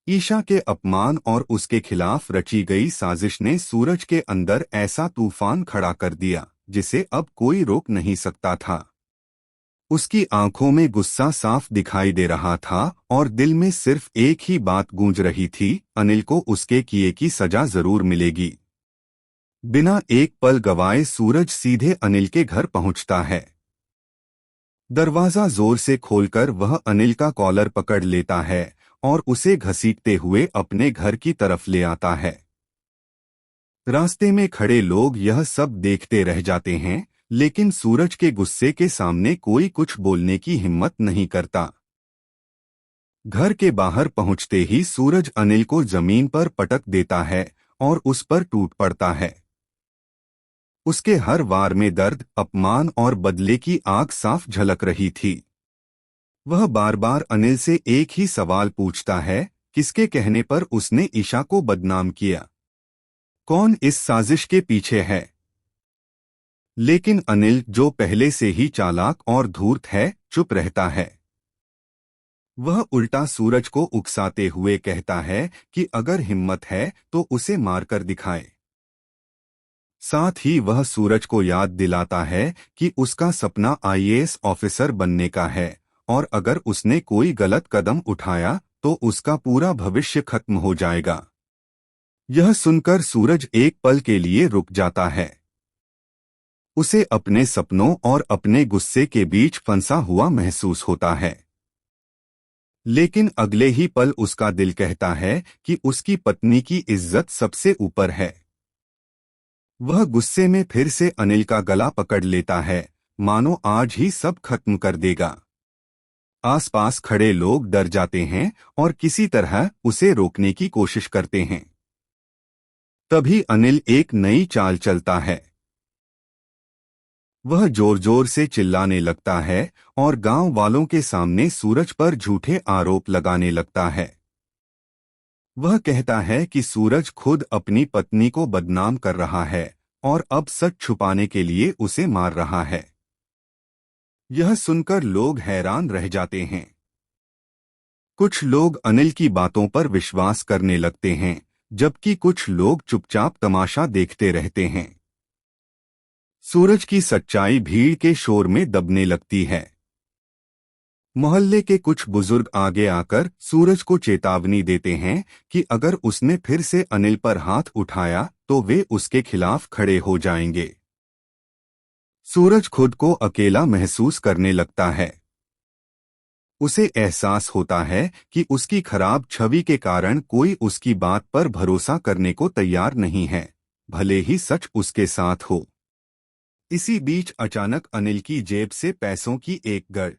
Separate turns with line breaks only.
ईशा के अपमान और उसके खिलाफ रची गई साजिश ने सूरज के अंदर ऐसा तूफान खड़ा कर दिया जिसे अब कोई रोक नहीं सकता था। उसकी आंखों में गुस्सा साफ दिखाई दे रहा था और दिल में सिर्फ एक ही बात गूंज रही थी, अनिल को उसके किए की सजा जरूर मिलेगी। बिना एक पल गवाए सूरज सीधे अनिल के घर पहुंचता है। दरवाजा जोर से खोलकर वह अनिल का कॉलर पकड़ लेता है और उसे घसीटते हुए अपने घर की तरफ ले आता है। रास्ते में खड़े लोग यह सब देखते रह जाते हैं, लेकिन सूरज के गुस्से के सामने कोई कुछ बोलने की हिम्मत नहीं करता। घर के बाहर पहुंचते ही सूरज अनिल को जमीन पर पटक देता है और उस पर टूट पड़ता है। उसके हर वार में दर्द, अपमान और बदले की आग साफ झलक रही थी। वह बार बार अनिल से एक ही सवाल पूछता है, किसके कहने पर उसने ईशा को बदनाम किया? कौन इस साजिश के पीछे है? लेकिन अनिल, जो पहले से ही चालाक और धूर्त है, चुप रहता है। वह उल्टा सूरज को उकसाते हुए कहता है कि अगर हिम्मत है तो उसे मारकर दिखाए। साथ ही वह सूरज को याद दिलाता है कि उसका सपना आईएएस ऑफिसर बनने का है और अगर उसने कोई गलत कदम उठाया तो उसका पूरा भविष्य खत्म हो जाएगा। यह सुनकर सूरज एक पल के लिए रुक जाता है। उसे अपने सपनों और अपने गुस्से के बीच फंसा हुआ महसूस होता है। लेकिन अगले ही पल उसका दिल कहता है कि उसकी पत्नी की इज्जत सबसे ऊपर है। वह गुस्से में फिर से अनिल का गला पकड़ लेता है, मानो आज ही सब खत्म कर देगा। आसपास खड़े लोग डर जाते हैं और किसी तरह उसे रोकने की कोशिश करते हैं। तभी अनिल एक नई चाल चलता है। वह जोर जोर से चिल्लाने लगता है और गांव वालों के सामने सूरज पर झूठे आरोप लगाने लगता है। वह कहता है कि सूरज खुद अपनी पत्नी को बदनाम कर रहा है और अब सच छुपाने के लिए उसे मार रहा है। यह सुनकर लोग हैरान रह जाते हैं। कुछ लोग अनिल की बातों पर विश्वास करने लगते हैं, जबकि कुछ लोग चुपचाप तमाशा देखते रहते हैं। सूरज की सच्चाई भीड़ के शोर में दबने लगती है। मोहल्ले के कुछ बुजुर्ग आगे आकर सूरज को चेतावनी देते हैं कि अगर उसने फिर से अनिल पर हाथ उठाया तो वे उसके खिलाफ खड़े हो जाएंगे। सूरज खुद को अकेला महसूस करने लगता है। उसे एहसास होता है कि उसकी खराब छवि के कारण कोई उसकी बात पर भरोसा करने को तैयार नहीं है, भले ही सच उसके साथ हो। इसी बीच अचानक अनिल की जेब से पैसों की एक गड़